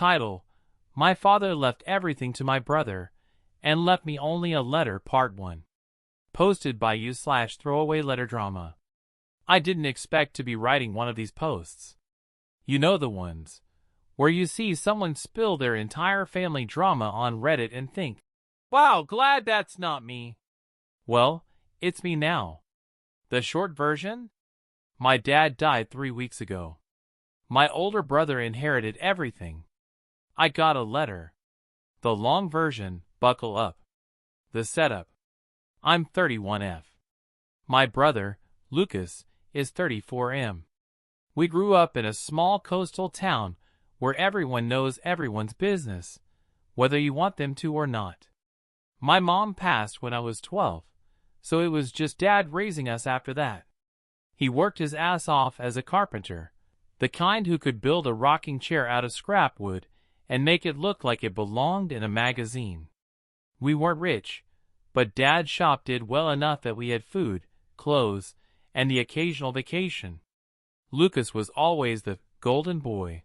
Title: My Father Left Everything to My Brother, and Left Me Only a Letter, Part 1. Posted by you/throwaway letter drama. I didn't expect to be writing one of these posts. You know, the ones where you see someone spill their entire family drama on Reddit and think, wow, glad that's not me. Well, it's me now. The short version? My dad died 3 weeks ago. My older brother inherited everything. I got a letter. The long version: buckle up. The setup: I'm 31F. My brother, Lucas, is 34M. We grew up in a small coastal town where everyone knows everyone's business, whether you want them to or not. My mom passed when I was 12, so it was just Dad raising us after that. He worked his ass off as a carpenter, the kind who could build a rocking chair out of scrap wood and make it look like it belonged in a magazine. We weren't rich, but Dad's shop did well enough that we had food, clothes, and the occasional vacation. Lucas was always the golden boy,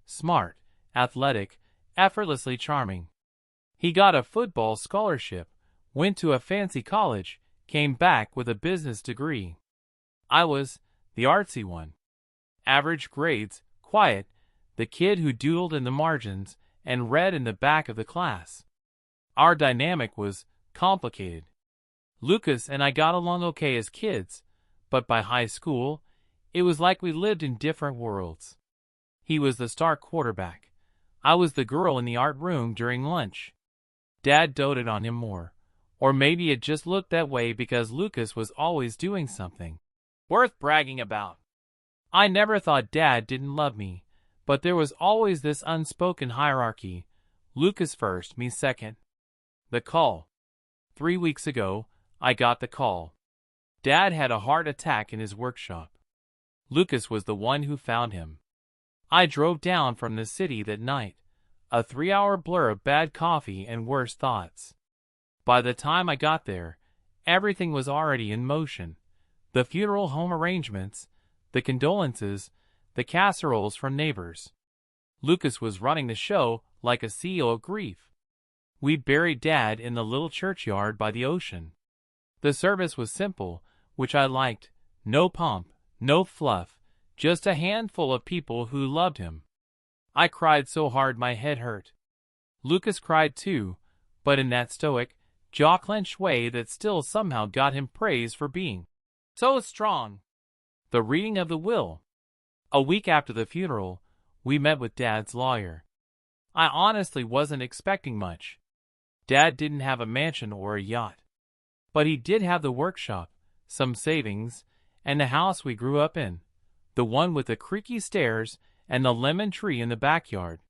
smart, athletic, effortlessly charming. He got a football scholarship, went to a fancy college, came back with a business degree. I was the artsy one. Average grades, quiet, the kid who doodled in the margins and read in the back of the class. Our dynamic was complicated. Lucas and I got along okay as kids, but by high school, it was like we lived in different worlds. He was the star quarterback. I was the girl in the art room during lunch. Dad doted on him more, or maybe it just looked that way because Lucas was always doing something worth bragging about. I never thought Dad didn't love me, but there was always this unspoken hierarchy: Lucas first, me second. The call. 3 weeks ago, I got the call. Dad had a heart attack in his workshop. Lucas was the one who found him. I drove down from the city that night, a 3-hour blur of bad coffee and worse thoughts. By the time I got there, everything was already in motion. The funeral home arrangements, the condolences, the casseroles from neighbors. Lucas was running the show like a CEO of grief. We buried Dad in the little churchyard by the ocean. The service was simple, which I liked. No pomp, no fluff, just a handful of people who loved him. I cried so hard my head hurt. Lucas cried too, but in that stoic, jaw-clenched way that still somehow got him praise for being so strong. The reading of the will. A week after the funeral, we met with Dad's lawyer. I honestly wasn't expecting much. Dad didn't have a mansion or a yacht, but he did have the workshop, some savings, and the house we grew up in, the one with the creaky stairs and the lemon tree in the backyard.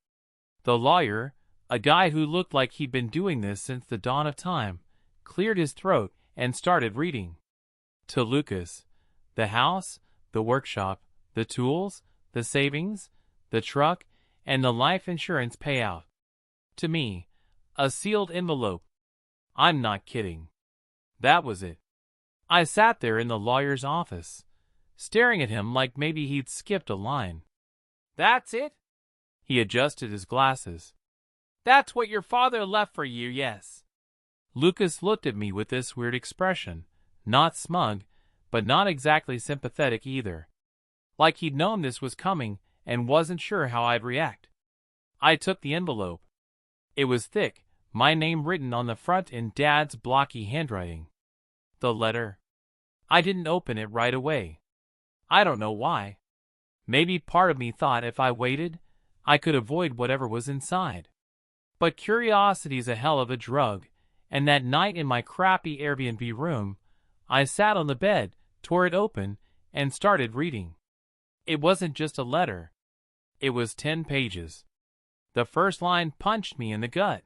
The lawyer, a guy who looked like he'd been doing this since the dawn of time, cleared his throat and started reading. To Lucas, the house, the workshop, the tools, the savings, the truck, and the life insurance payout. To me, a sealed envelope. I'm not kidding. That was it. I sat there in the lawyer's office, staring at him like maybe he'd skipped a line. That's it? He adjusted his glasses. That's what your father left for you, yes. Lucas looked at me with this weird expression, not smug, but not exactly sympathetic either. Like he'd known this was coming and wasn't sure how I'd react. I took the envelope. It was thick, my name written on the front in Dad's blocky handwriting. The letter. I didn't open it right away. I don't know why. Maybe part of me thought if I waited, I could avoid whatever was inside. But curiosity's a hell of a drug, and that night in my crappy Airbnb room, I sat on the bed, tore it open, and started reading. It wasn't just a letter. It was 10 pages. The first line punched me in the gut.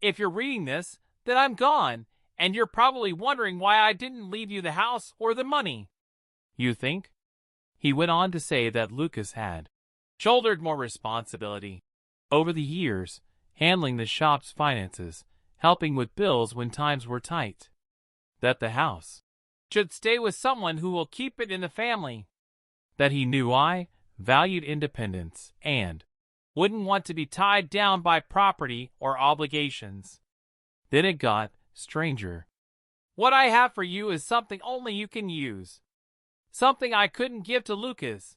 If you're reading this, then I'm gone, and you're probably wondering why I didn't leave you the house or the money. You think? He went on to say that Lucas had shouldered more responsibility over the years, handling the shop's finances, helping with bills when times were tight. That the house should stay with someone who will keep it in the family. That he knew I valued independence and Wouldn't want to be tied down by property or obligations. Then it got stranger. What I have for you is something only you can use. Something I couldn't give to Lucas.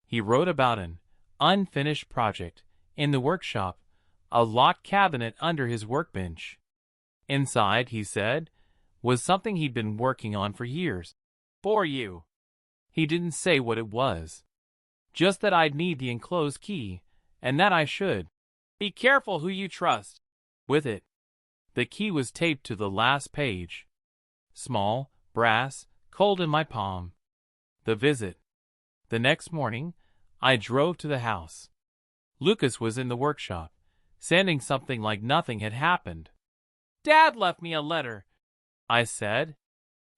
He wrote about an unfinished project in the workshop, a locked cabinet under his workbench. Inside, he said, was something he'd been working on for years. For you. He didn't say what it was. Just that I'd need the enclosed key, and that I should. Be careful who you trust. With it. The key was taped to the last page. Small, brass, cold in my palm. The visit. The next morning, I drove to the house. Lucas was in the workshop, sending something like nothing had happened. Dad left me a letter, I said.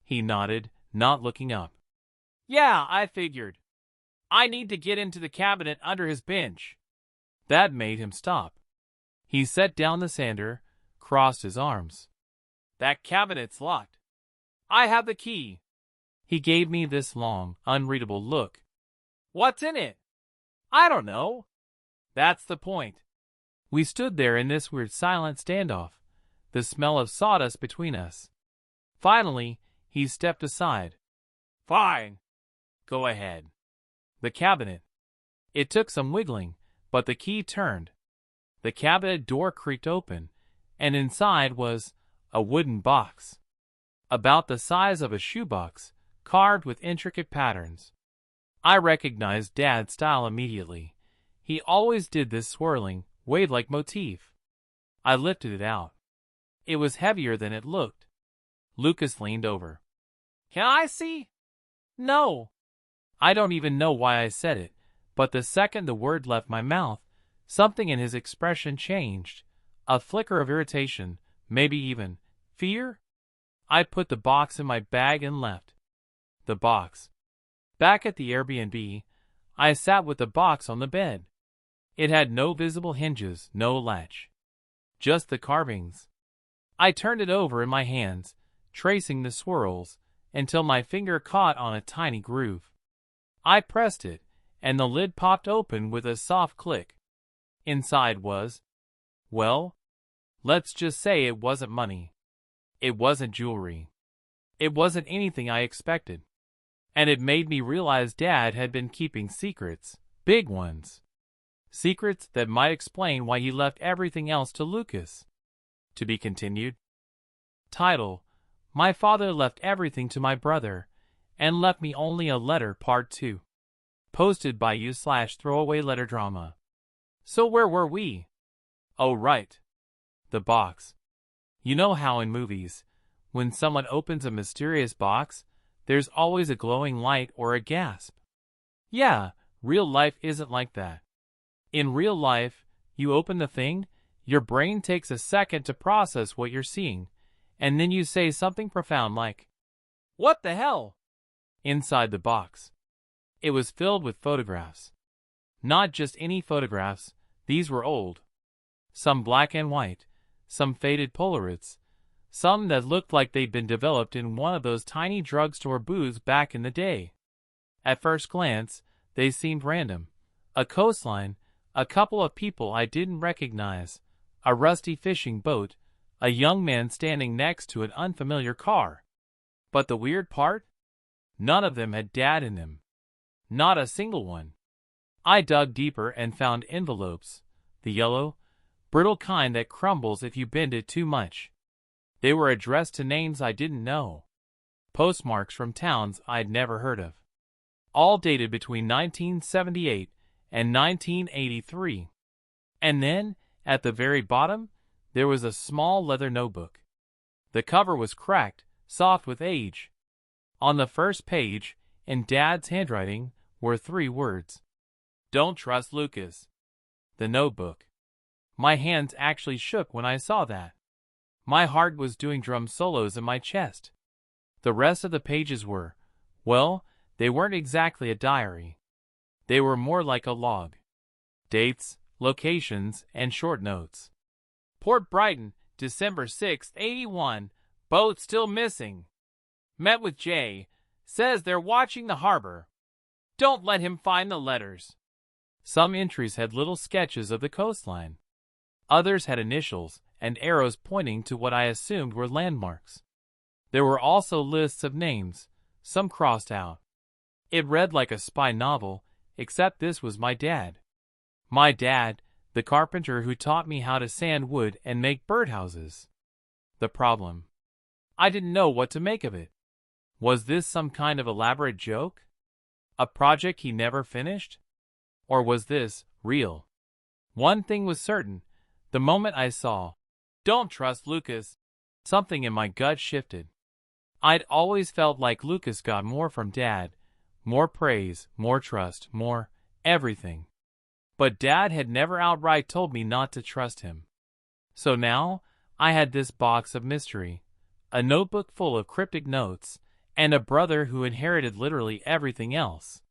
He nodded, not looking up. Yeah, I figured. I need to get into the cabinet under his bench. That made him stop. He set down the sander, crossed his arms. That cabinet's locked. I have the key. He gave me this long, unreadable look. What's in it? I don't know. That's the point. We stood there in this weird silent standoff, the smell of sawdust between us. Finally, he stepped aside. Fine. Go ahead. The cabinet. It took some wiggling, but the key turned. The cabinet door creaked open, and inside was a wooden box. About the size of a shoebox, carved with intricate patterns. I recognized Dad's style immediately. He always did this swirling, wave-like motif. I lifted it out. It was heavier than it looked. Lucas leaned over. Can I see? No. I don't even know why I said it, but the second the word left my mouth, something in his expression changed. A flicker of irritation, maybe even fear? I put the box in my bag and left. The box. Back at the Airbnb, I sat with the box on the bed. It had no visible hinges, no latch. Just the carvings. I turned it over in my hands, tracing the swirls, until my finger caught on a tiny groove. I pressed it, and the lid popped open with a soft click. Inside was, well, let's just say it wasn't money. It wasn't jewelry. It wasn't anything I expected. And it made me realize Dad had been keeping secrets, big ones. Secrets that might explain why he left everything else to Lucas. To be continued. Title: My father left everything to my brother, and left me only a letter, Part 2. Posted by you/throwaway letter drama. So where were we? Oh right. The box. You know how in movies, when someone opens a mysterious box, there's always a glowing light or a gasp. Yeah, real life isn't like that. In real life, you open the thing, your brain takes a second to process what you're seeing, and then you say something profound like, "What the hell?" Inside the box. It was filled with photographs. Not just any photographs, these were old. Some black and white, some faded Polaroids, some that looked like they'd been developed in one of those tiny drugstore booths back in the day. At first glance, they seemed random. A coastline, a couple of people I didn't recognize, a rusty fishing boat, a young man standing next to an unfamiliar car. But the weird part? None of them had Dad in them. Not a single one. I dug deeper and found envelopes, the yellow, brittle kind that crumbles if you bend it too much. They were addressed to names I didn't know. Postmarks from towns I'd never heard of. All dated between 1978 and 1983. And then, at the very bottom, there was a small leather notebook. The cover was cracked, soft with age. On the first page, in Dad's handwriting, were 3 words. Don't trust Lucas. The notebook. My hands actually shook when I saw that. My heart was doing drum solos in my chest. The rest of the pages were, well, they weren't exactly a diary. They were more like a log. Dates, locations, and short notes. Port Brighton, December 6, 81. Boat still missing. Met with Jay. Says they're watching the harbor. Don't let him find the letters. Some entries had little sketches of the coastline. Others had initials and arrows pointing to what I assumed were landmarks. There were also lists of names, some crossed out. It read like a spy novel, except this was my dad. My dad, the carpenter who taught me how to sand wood and make birdhouses. The problem. I didn't know what to make of it. Was this some kind of elaborate joke? A project he never finished? Or was this real? One thing was certain. The moment I saw, "Don't trust Lucas," something in my gut shifted. I'd always felt like Lucas got more from Dad. More praise, more trust, more everything. But Dad had never outright told me not to trust him. So now, I had this box of mystery, a notebook full of cryptic notes, and a brother who inherited literally everything else.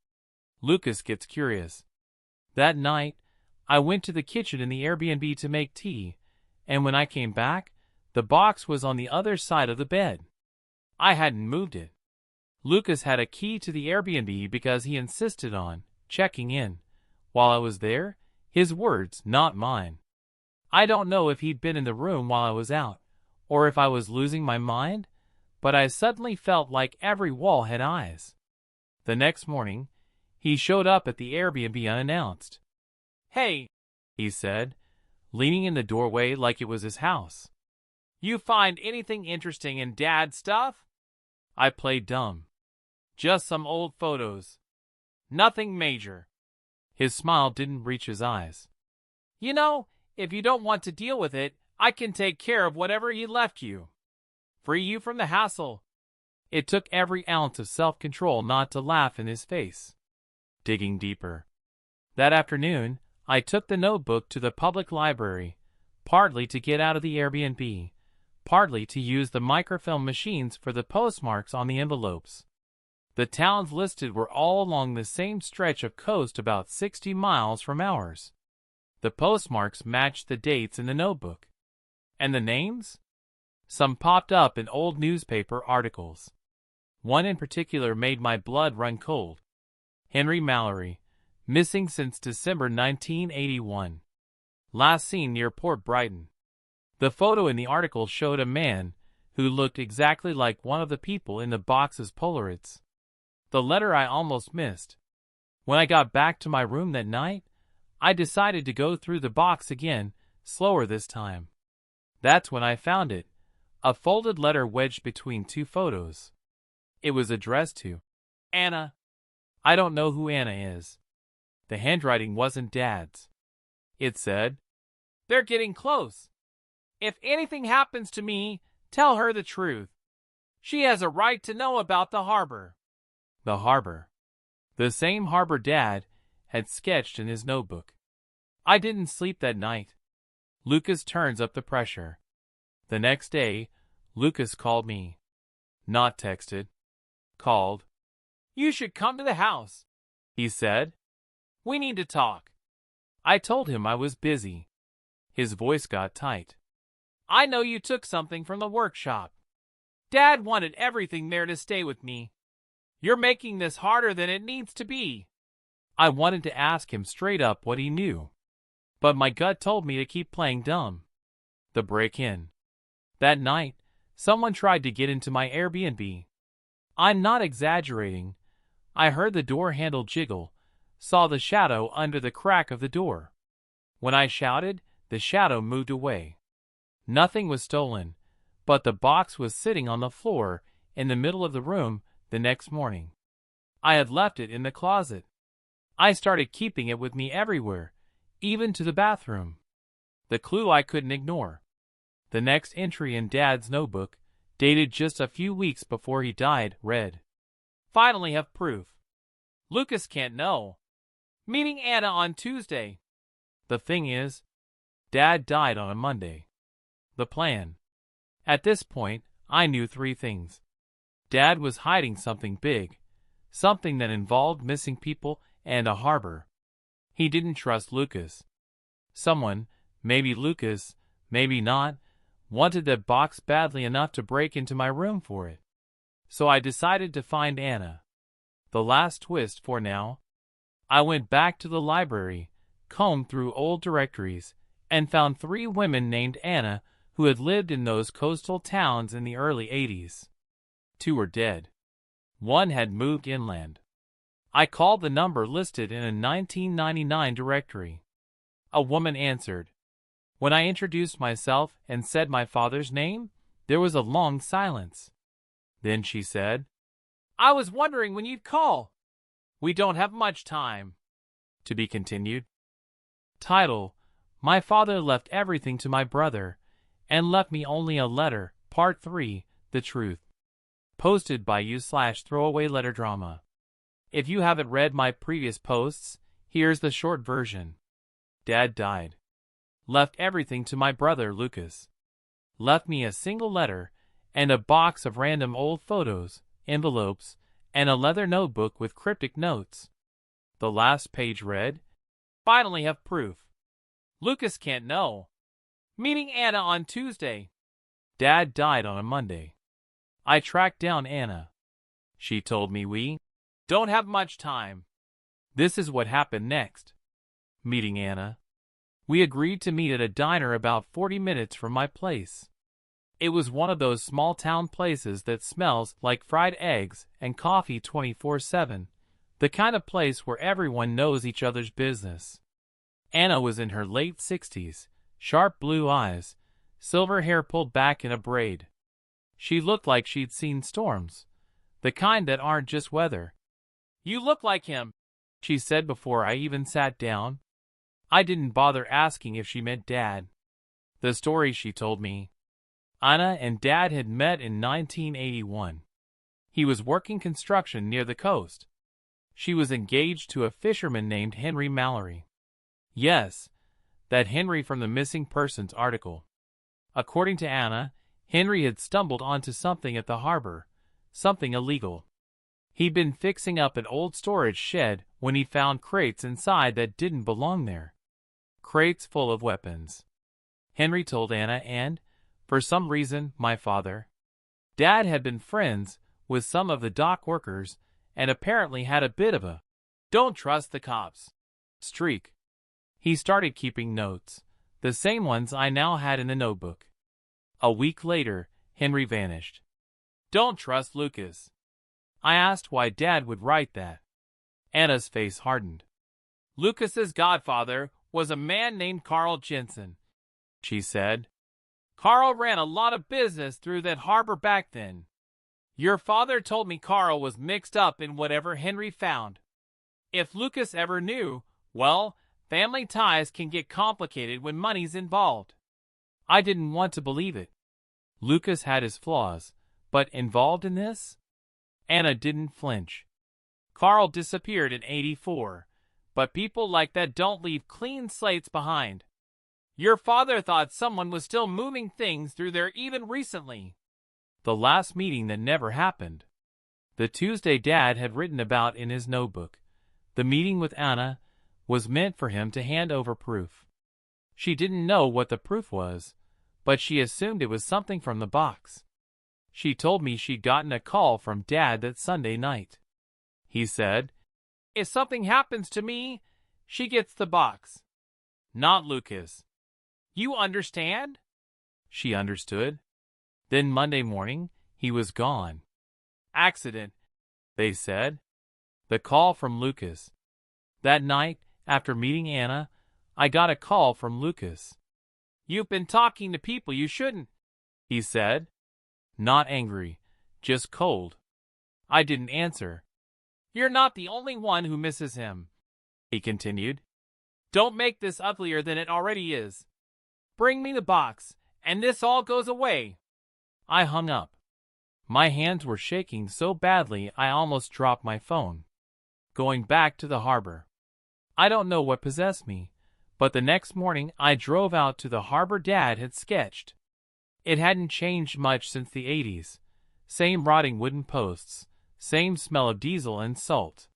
Lucas gets curious. That night, I went to the kitchen in the Airbnb to make tea, and when I came back, the box was on the other side of the bed. I hadn't moved it. Lucas had a key to the Airbnb because he insisted on checking in. While I was there, his words, not mine. I don't know if he'd been in the room while I was out, or if I was losing my mind, but I suddenly felt like every wall had eyes. The next morning, he showed up at the Airbnb unannounced. "Hey," he said, leaning in the doorway like it was his house. "You find anything interesting in Dad's stuff?" I played dumb. "Just some old photos. Nothing major." His smile didn't reach his eyes. "You know, if you don't want to deal with it, I can take care of whatever he left you. Free you from the hassle." It took every ounce of self-control not to laugh in his face. Digging deeper. That afternoon, I took the notebook to the public library, partly to get out of the Airbnb, partly to use the microfilm machines for the postmarks on the envelopes. The towns listed were all along the same stretch of coast about 60 miles from ours. The postmarks matched the dates in the notebook. And the names? Some popped up in old newspaper articles. One in particular made my blood run cold. Henry Mallory, missing since December 1981. Last seen near Port Brighton. The photo in the article showed a man who looked exactly like one of the people in the box's Polaroids. The letter I almost missed. When I got back to my room that night, I decided to go through the box again, slower this time. That's when I found it, a folded letter wedged between two photos. It was addressed to Anna. I don't know who Anna is. The handwriting wasn't Dad's. It said, "They're getting close. If anything happens to me, tell her the truth. She has a right to know about the harbor." The harbor. The same harbor Dad had sketched in his notebook. I didn't sleep that night. Lucas turns up the pressure. The next day, Lucas called me. Not texted. Called. "You should come to the house," he said. "We need to talk." I told him I was busy. His voice got tight. "I know you took something from the workshop. Dad wanted everything there to stay with me. You're making this harder than it needs to be." I wanted to ask him straight up what he knew, but my gut told me to keep playing dumb. The break-in. That night, someone tried to get into my Airbnb. I'm not exaggerating. I heard the door handle jiggle, saw the shadow under the crack of the door. When I shouted, the shadow moved away. Nothing was stolen, but the box was sitting on the floor in the middle of the room the next morning. I had left it in the closet. I started keeping it with me everywhere, even to the bathroom. The clue I couldn't ignore. The next entry in Dad's notebook, dated just a few weeks before he died, read, "Finally have proof. Lucas can't know. Meeting Anna on Tuesday." The thing is, Dad died on a Monday. The plan. At this point, I knew three things. Dad was hiding something big, something that involved missing people and a harbor. He didn't trust Lucas. Someone, maybe Lucas, maybe not, wanted that box badly enough to break into my room for it. So I decided to find Anna. The last twist for now. I went back to the library, combed through old directories, and found 3 women named Anna who had lived in those coastal towns in the early 80s. 2 were dead. 1 had moved inland. I called the number listed in a 1999 directory. A woman answered. When I introduced myself and said my father's name, there was a long silence. Then she said, "I was wondering when you'd call. We don't have much time." To be continued. Title: My father left everything to my brother, and left me only a letter, Part 3, The Truth. Posted by you/throwaway letter drama. If you haven't read my previous posts, here's the short version. Dad died. Left everything to my brother Lucas. Left me a single letter and a box of random old photos, envelopes, and a leather notebook with cryptic notes. The last page read, "Finally have proof. Lucas can't know. Meeting Anna on Tuesday. Dad died on a Monday. I tracked down Anna. She told me we don't have much time." This is what happened next. Meeting Anna. We agreed to meet at a diner about 40 minutes from my place. It was one of those small-town places that smells like fried eggs and coffee 24/7, the kind of place where everyone knows each other's business. Anna was in her late 60s, sharp blue eyes, silver hair pulled back in a braid. She looked like she'd seen storms, the kind that aren't just weather. "You look like him," she said before I even sat down. I didn't bother asking if she meant Dad. The story she told me. Anna and Dad had met in 1981. He was working construction near the coast. She was engaged to a fisherman named Henry Mallory. Yes, that Henry from the missing persons article. According to Anna, Henry had stumbled onto something at the harbor, something illegal. He'd been fixing up an old storage shed when he found crates inside that didn't belong there. Crates full of weapons. Henry told Anna and, for some reason, my father. Dad had been friends with some of the dock workers and apparently had a bit of a "don't trust the cops" streak. He started keeping notes, the same ones I now had in the notebook. A week later, Henry vanished. "Don't trust Lucas." I asked why Dad would write that. Anna's face hardened. "Lucas's godfather was a man named Carl Jensen," she said. "Carl ran a lot of business through that harbor back then. Your father told me Carl was mixed up in whatever Henry found. If Lucas ever knew, well, family ties can get complicated when money's involved." I didn't want to believe it. Lucas had his flaws, but involved in this? Anna didn't flinch. "Carl disappeared in '84, but people like that don't leave clean slates behind. Your father thought someone was still moving things through there even recently." The last meeting that never happened. The Tuesday Dad had written about in his notebook. The meeting with Anna was meant for him to hand over proof. She didn't know what the proof was, but she assumed it was something from the box. She told me she'd gotten a call from Dad that Sunday night. He said, "If something happens to me, she gets the box. Not Lucas. You understand?" She understood. Then Monday morning, he was gone. Accident, they said. The call from Lucas. That night, after meeting Anna, I got a call from Lucas. "You've been talking to people you shouldn't," he said. Not angry, just cold. I didn't answer. "You're not the only one who misses him," he continued. "Don't make this uglier than it already is. Bring me the box, and this all goes away." I hung up. My hands were shaking so badly I almost dropped my phone. Going back to the harbor. I don't know what possessed me, but the next morning I drove out to the harbor Dad had sketched. It hadn't changed much since the 80s. Same rotting wooden posts, same smell of diesel and salt.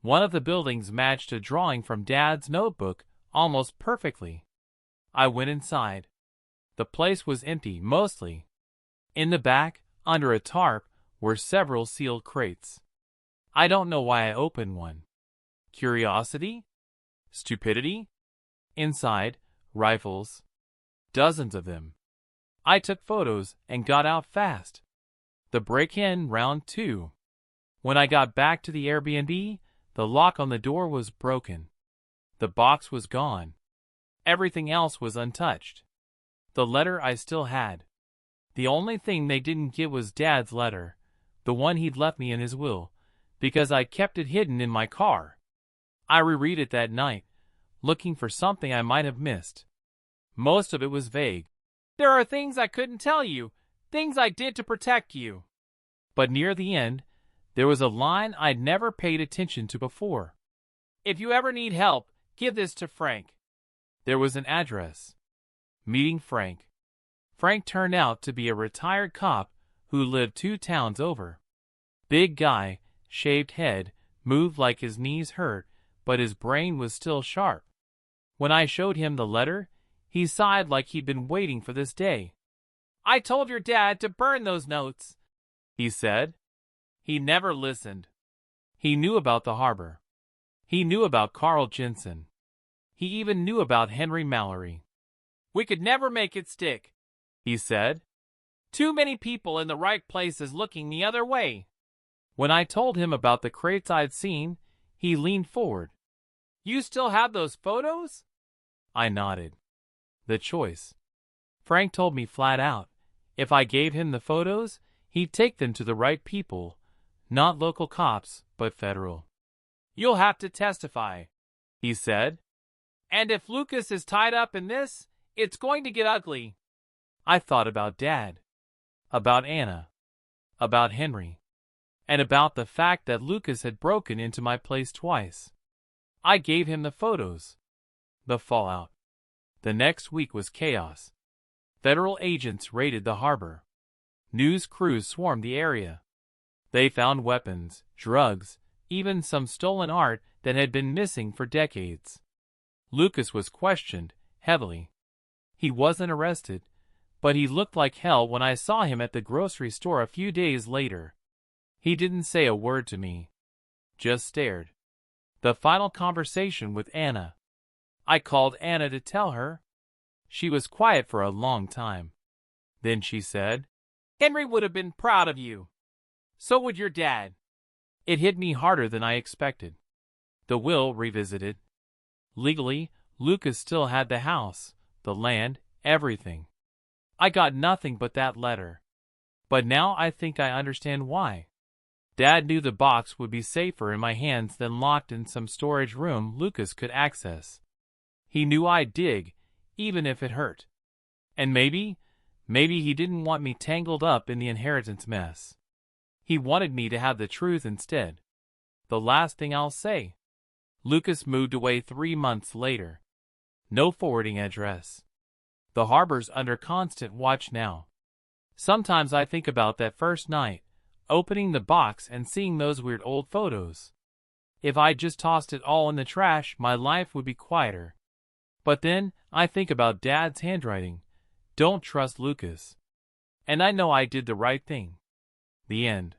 One of the buildings matched a drawing from Dad's notebook almost perfectly. I went inside. The place was empty, mostly. In the back, under a tarp, were several sealed crates. I don't know why I opened one. Curiosity? Stupidity? Inside, rifles. Dozens of them. I took photos and got out fast. The break-in round 2. When I got back to the Airbnb, the lock on the door was broken. The box was gone. Everything else was untouched. The letter I still had. The only thing they didn't get was Dad's letter, the one he'd left me in his will, because I kept it hidden in my car. I reread it that night, looking for something I might have missed. Most of it was vague. There are things I couldn't tell you, things I did to protect you. But near the end, there was a line I'd never paid attention to before. If you ever need help, give this to Frank. There was an address. Meeting Frank. Frank turned out to be a retired cop who lived 2 towns over. Big guy, shaved head, moved like his knees hurt, but his brain was still sharp. When I showed him the letter, he sighed like he'd been waiting for this day. I told your dad to burn those notes, he said. He never listened. He knew about the harbor. He knew about Carl Jensen. He even knew about Henry Mallory. We could never make it stick, he said. Too many people in the right places looking the other way. When I told him about the crates I'd seen, he leaned forward. You still have those photos? I nodded. The choice. Frank told me flat out, if I gave him the photos, he'd take them to the right people, not local cops, but federal. You'll have to testify, he said. And if Lucas is tied up in this, it's going to get ugly. I thought about Dad, about Anna, about Henry, and about the fact that Lucas had broken into my place twice. I gave him the photos. The fallout. The next week was chaos. Federal agents raided the harbor. News crews swarmed the area. They found weapons, drugs, even some stolen art that had been missing for decades. Lucas was questioned heavily. He wasn't arrested, but he looked like hell when I saw him at the grocery store a few days later. He didn't say a word to me, just stared. The final conversation with Anna. I called Anna to tell her. She was quiet for a long time. Then she said, Henry would have been proud of you. So would your dad. It hit me harder than I expected. The will revisited. Legally, Lucas still had the house, the land, everything. I got nothing but that letter. But now I think I understand why. Dad knew the box would be safer in my hands than locked in some storage room Lucas could access. He knew I'd dig, even if it hurt. And maybe he didn't want me tangled up in the inheritance mess. He wanted me to have the truth instead. The last thing I'll say. Lucas moved away 3 months later. No forwarding address. The harbor's under constant watch now. Sometimes I think about that first night, opening the box and seeing those weird old photos. If I'd just tossed it all in the trash, my life would be quieter. But then I think about Dad's handwriting. Don't trust Lucas. And I know I did the right thing. The end.